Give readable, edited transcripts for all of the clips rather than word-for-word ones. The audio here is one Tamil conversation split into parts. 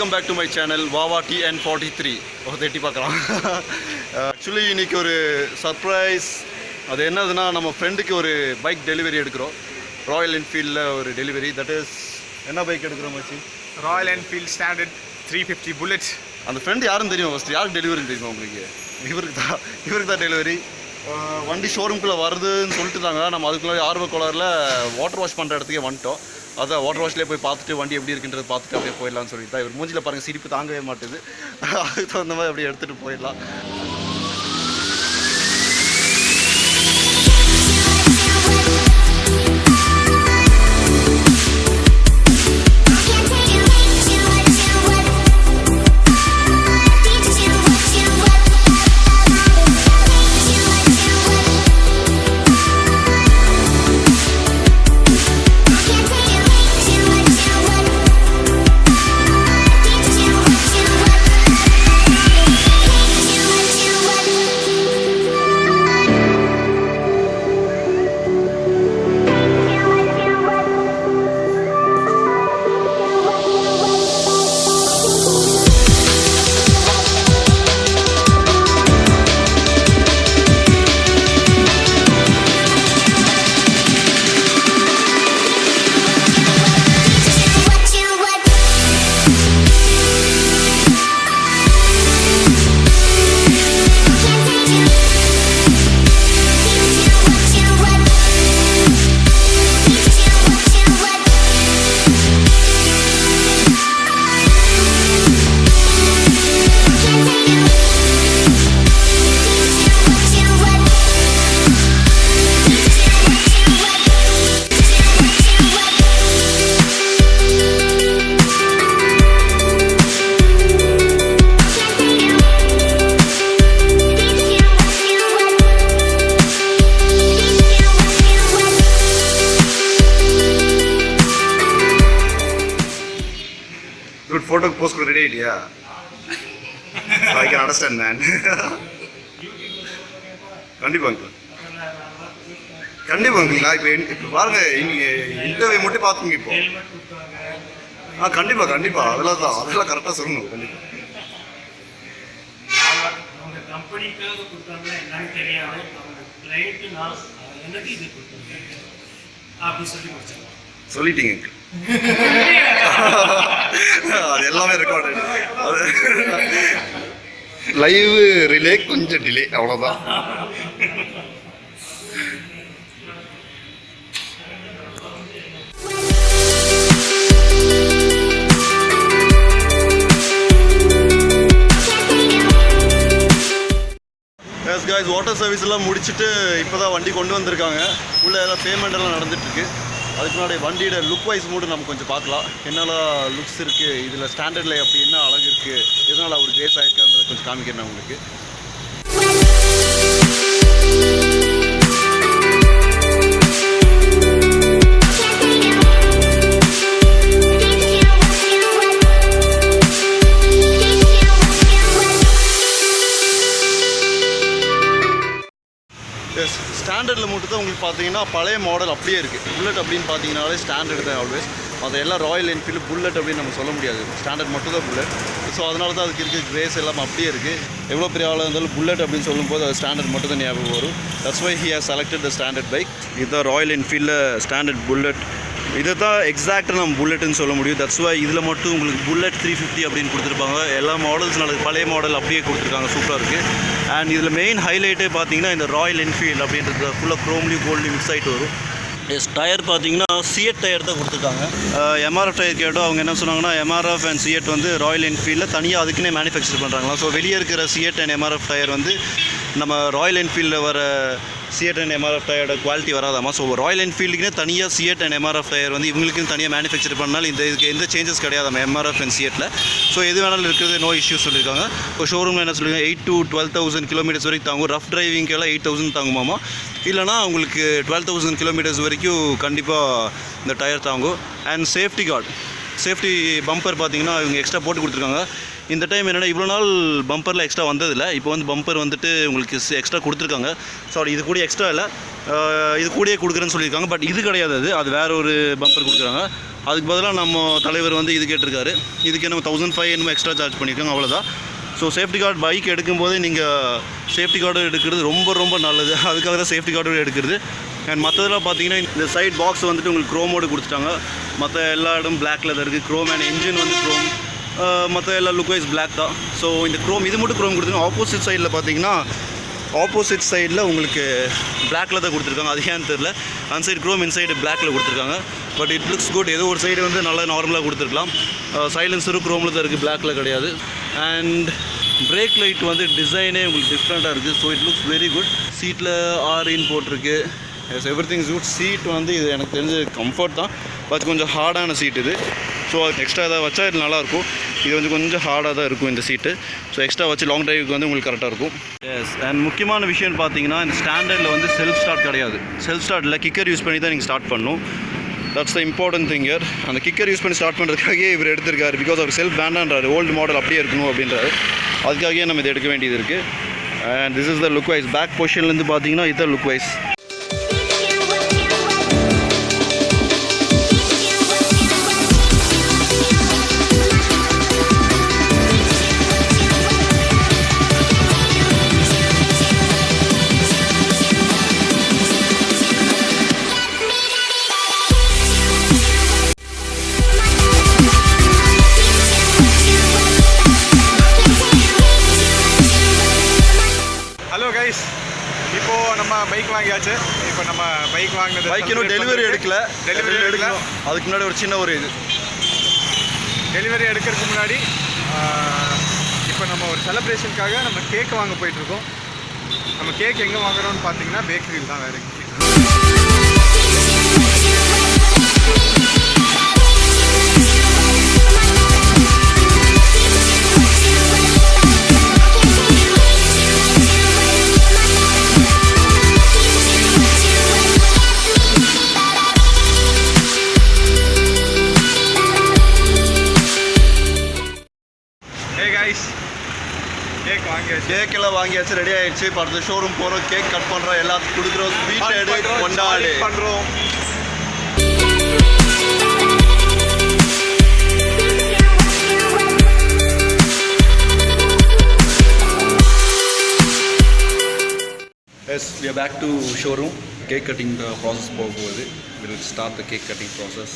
Welcome back to my channel VAVA TN43. தேட்டி பார்க்கலாம். ஆக்சுவலி இன்றைக்கி ஒரு சர்ப்ரைஸ். அது என்னதுன்னா, நம்ம ஃப்ரெண்டுக்கு ஒரு பைக் டெலிவரி எடுக்கிறோம். ராயல் என்ஃபீல்டில் ஒரு டெலிவரி. தட் இஸ் என்ன பைக் எடுக்கிறோம் மச்சி? Royal Enfield standard 350 bullet. அந்த ஃப்ரெண்டு யாரும் தெரியும்? ஃபஸ்ட்டு யாருக்கு டெலிவரி தெரியுமா உங்களுக்கு? இவருக்கு தான் டெலிவரி. வண்டி ஷோரூம்குள்ளே வருதுன்னு சொல்லிட்டுதாங்க. நம்ம அதுக்குள்ளே ஆர்வ கோளாறில் வாட்டர் வாஷ் பண்ணுற இடத்துக்கே வந்துட்டோம். அதான் வாட்டர் வாஷ்லேயே போய் பார்த்துட்டு வண்டி எப்படி இருக்குன்றதை பார்த்துட்டு அப்படியே போயிடலான்னு சொல்லிட்டு தான். இவர் மூஞ்சில் பாருங்கள், சிரிப்பு தாங்கவே மாட்டுது. அதுக்கு தகுந்த மாதிரி அப்படியே எடுத்துகிட்டு போயிடலாம். ஃபோட்டோக்கு போஸ்ட் கூட ரெடி ஆகிட்டியா? I can understand man. கண்டிப்பாக அங்கிள், கண்டிப்பாக அங்கிள். நான் இப்போ பாருங்கள், இன்டர்வியூ மட்டும் பார்த்துங்க இப்போ. கண்டிப்பாக அதெல்லாம் கரெக்டாக சொல்லணும். கண்டிப்பாக சொல்லிட்டீங்க. அது எல்லாமே ரெக்கார்டு. லைவ் ரிலே கொஞ்சம் டிலே, அவ்வளோதான். எஸ் கைஸ், வாட்டர் சர்வீஸ் எல்லாம் முடிச்சுட்டு இப்போ தான் வண்டி கொண்டு வந்திருக்காங்க. உள்ள எல்லாம் பேமெண்ட் எல்லாம் நடந்துட்டுருக்கு. அதுக்கு முன்னாடி வண்டியோட லுக் வைஸ் மூடு நம்ம கொஞ்சம் பார்க்கலாம். என்னெல்லாம் லுக்ஸ் இருக்குது, இதில் ஸ்டாண்டர்டில் அப்படி என்ன அழகு இருக்குது, எதனால் அவர் கிரேஸ் ஆகிருக்கான்றதை கொஞ்சம் காமிக்கிறேன் உங்களுக்கு. எஸ், ஸ்டாண்டர்டில் மட்டும் தான் உங்களுக்கு பார்த்தீங்கன்னா பழைய மாடல் அப்படியே இருக்குது. புல்லட் அப்படின்னு பார்த்தீங்கன்னாலே ஸ்டாண்டர்ட் தான் ஆல்வேஸ். அதை எல்லாம் ராயல் என்ஃபீல்டு புல்லட் அப்படின்னு நம்ம சொல்ல முடியாது. ஸ்டாண்டர்ட் மட்டும் தான் புல்லட். ஸோ அதனால தான் அதுக்கு இருக்குது கிரேஸ் எல்லாம் அப்படியே இருக்குது. எவ்வளோ பெரிய ஆளாக இருந்தாலும் புல்லட் அப்படின்னு சொல்லும்போது அது ஸ்டாண்டர்ட் மட்டும் தான் ஞாபகம் வரும். That's why he has selected the standard bike. இதுதான் ராயல் என்ஃபீல்டில் ஸ்டாண்டர்ட் புல்லட். இதை தான் எக்ஸாக்டாக நம்ம புல்லட்டுன்னு சொல்ல முடியும். தட்ஸ் வை இதில் மட்டும் உங்களுக்கு புல்லட் 350 அப்படின்னு கொடுத்துருப்பாங்க. எல்லா மாடல்ஸ் நல்லது, பழைய மாடல் அப்படியே கொடுத்துருக்காங்க. சூப்பராக இருக்குது. அண்ட் இதில் மெயின் ஹைலைட்டே பார்த்தீங்கன்னா இந்த ராயல் என்ஃபீல்டு அப்படின்றது ஃபுல்லாக க்ரோம்லேயும் கோல்ட்லேயும் மிக்ஸ் ஆகிட்டு வரும். எஸ், டயர் பார்த்தீங்கன்னா சிஎட் டயர் தான் கொடுத்துருக்காங்க. எம்ஆர்எஃப் டயர் கேட்டோம். அவங்க என்ன சொன்னாங்கன்னா, எம்ஆர்எஃப் அண்ட் சிஎட் வந்து ராயல் என்ஃபீல்டில் தனியாக அதுக்குன்னே மேனுஃபேக்சர் பண்ணுறாங்களா. ஸோ வெளியே இருக்கிற சிஎட் அண்ட் எம்ஆர்எஃப் டயர் வந்து நம்ம ராயல் என்ஃபீல்டில் வர சிஎட் அண்ட் எம்ஆர்எஃப் டயரோட குவாலிட்டி வராதாமா. ஸோ ராயல் என்ஃபீல்டுக்குனே தனியாக சிஎட் அண்ட் எம்ஆர்எஃப் டயர் வந்து இவங்களுக்குன்னு தனியாக மேனுஃபேக்சர் பண்ணாலும் இதுக்கு எந்த சேஞ்சஸ் கிடையாதாமா எம்ஆர்எஃப் அண்ட் சிஎட்டில். ஸோ எது வேணாலும் இருக்கிறது, நோ இஷ்யூஸ் சொல்லியிருக்காங்க. இப்போ ஷோரூமில் என்ன சொல்லியிருக்காங்க, 8 to 12,000 கிலோமீட்டர்ஸ் வரைக்கும் தாங்கும். ரஃப் டிரைவிங்கெல்லாம் 8,000 தாங்குமாமா. இல்லைனா உங்களுக்கு 12,000 கிலோமீட்டர்ஸ் வரைக்கும் கண்டிப்பாக இந்த டயர் தாங்கும். And safety card, safety bumper பார்த்தீங்கன்னா இவங்க எக்ஸ்ட்ரா போட்டு கொடுத்துருக்காங்க. இந்த டைம் என்னென்னா இவ்வளோ நாள் பம்பரில் எக்ஸ்ட்ரா வந்ததில்லை. இப்போ வந்து பம்பர் வந்துட்டு உங்களுக்கு எக்ஸ்ட்ரா கொடுத்துருக்காங்க. சாரி, இது கூட எக்ஸ்ட்ரா இல்லை, இது கூடயே கொடுக்குறேன்னு சொல்லியிருக்காங்க. பட் இது கிடையாது, அது வேறு ஒரு பம்பர் கொடுக்குறாங்க. அதுக்கு பதிலாக நம்ம தலைவர் வந்து இது கேட்டிருக்காரு. இதுக்கு என்ன 1500 என்னமோ எக்ஸ்ட்ரா சார்ஜ் பண்ணியிருக்காங்க, அவ்வளோதான். ஸோ சேஃப்டி கார்டு பைக் எடுக்கும்போதே நீங்கள் சேஃப்டி கார்டு எடுக்கிறது ரொம்ப ரொம்ப நல்லது. அதுக்காக தான் சேஃப்டி கார்டு எடுக்கிறது. அண்ட் மற்றதெல்லாம் பார்த்தீங்கன்னா இந்த சைட் பாக்ஸ் வந்துட்டு உங்களுக்கு க்ரோமோடு கொடுத்துட்டாங்க. மற்ற எல்லா இடம் பிளாக்ல தான் இருக்குது. க்ரோம் அண்ட் என்ஜின் வந்து க்ரோம், மற்ற எல்லா லுக் வைஸ் பிளாக் தான். ஸோ இந்த க்ரோம் இது மட்டும் க்ரோம் கொடுத்துருங்க. ஆப்போசிட் சைடில் பார்த்தீங்கன்னா ஆப்போசிட் சைடில் உங்களுக்கு பிளாக்ல தான் கொடுத்துருக்காங்க. அது ஏன்னு தெரில. அந்த சைடு க்ரோம், இன்சைடு பிளாக்ல கொடுத்துருக்காங்க. But it looks good. ஏதோ ஒரு சைடு வந்து நல்லா நார்மலாக கொடுத்துருக்கலாம். சைலன்சரும் க்ரோமில் தான் இருக்குது, பிளாக்ல கிடையாது. அண்ட் பிரேக் லைட் வந்து டிசைனே உங்களுக்கு டிஃப்ரெண்ட்டாக இருக்குது. So it looks very good. சீட்டில் ஆரின் போட்டிருக்கு. Yes, everything good. Seat வந்து இது எனக்கு தெரிஞ்ச கம்ஃபர்ட் தான், பட் கொஞ்சம் ஹார்டான சீட் இது. ஸோ எக்ஸ்ட்ரா எதாவது வச்சா இது நல்லாயிருக்கும். இது வந்து கொஞ்சம் ஹார்டாக தான் இருக்கும் இந்த சீட்டு. ஸோ எக்ஸ்ட்ரா வச்சு லாங் டிரைவுக்கு வந்து உங்களுக்கு கரெக்டாக இருக்கும். எஸ், அண்ட் முக்கியமான விஷயம் பார்த்தீங்கன்னா இந்த ஸ்டாண்டர்டில் வந்து செல்ஃப் ஸ்டார்ட் கிடையாது. செல்ஃப் ஸ்டார்ட்டில் கிக்கர் யூஸ் பண்ணி தான் நீங்கள் ஸ்டார்ட் பண்ணணும். That's the important thing here. அந்த கிக்கர் யூஸ் பண்ணி ஸ்டார்ட் பண்ணுறதுக்காகவே இவர் எடுத்திருக்காரு. பிகாஸ் அவர் செல்ஃப் வேண்டான்றாரு, ஓல்டு மாடல் அப்படியே இருக்கணும் அப்படின்றாரு. அதுக்காகவே நம்ம இதை எடுக்க வேண்டியது இருக்குது. And this is the look wise. Back பொசிஷன்லேருந்து பார்த்தீங்கன்னா இதுதான் லுக் வைஸ். இப்போது நம்ம பைக் வாங்கியாச்சு. இப்போ நம்ம பைக் வாங்கினது பைக் இன்னும் டெலிவரி எடுக்கல. அதுக்கு முன்னாடி ஒரு சின்ன ஒரு இது டெலிவரி எடுக்கிறதுக்கு முன்னாடி இப்போ நம்ம ஒரு செலிப்ரேஷனுக்காக நம்ம கேக் வாங்க போயிட்டுருக்கோம். நம்ம கேக் எங்கே வாங்குறோம்னு பார்த்தீங்கன்னா பேக்கரியில் தான். வேறு கேக் எல்லாம் வாங்கியாச்சு, ரெடி ஆகிடுச்சு. இப்போ அடுத்த ஷோரூம் போகிறோம், கேக் கட் பண்ணுறோம், எல்லாத்துக்கும் கொடுக்குறோம், ஸ்வீட் எடு கொண்டாடு பண்ணுறோம். Yes, we are back to showroom. Cake cutting process போகுது. We will start the cake cutting process.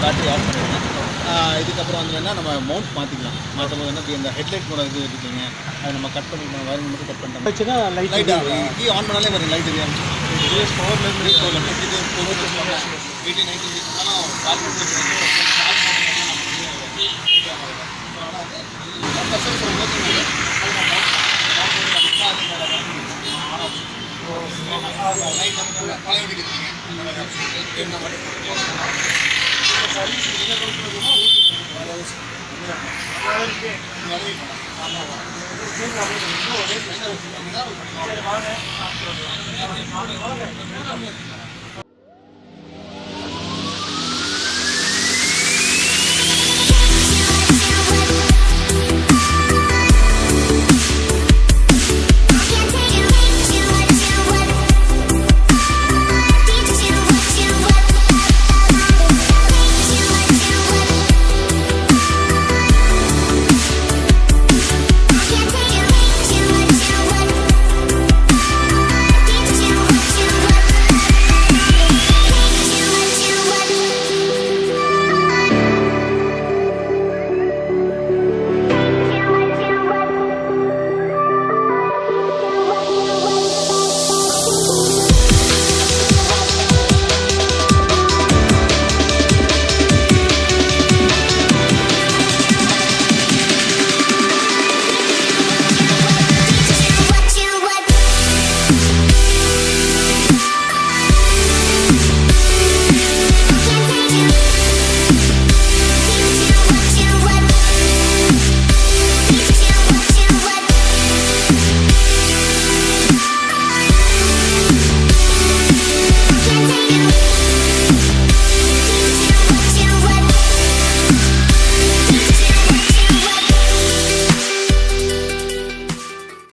Battery off பண்ணிடுங்க. இதுக்கப்புறம் வந்து வேணால் நம்ம மவுண்ட் மாற்றிக்கலாம். மாற்றும் போது என்ன இந்த ஹெட்லைட் கூட இது இருக்கீங்க, அதை நம்ம கட் பண்ணிக்கலாம். வயரிங் மட்டும் கட் பண்ணிட்டோம் வச்சுன்னா லைட் கீ ஆன் பண்ணாலே வரும் லைட் எரியும். யூஎஸ் பவர்லேருந்து வீட்டில் நைட்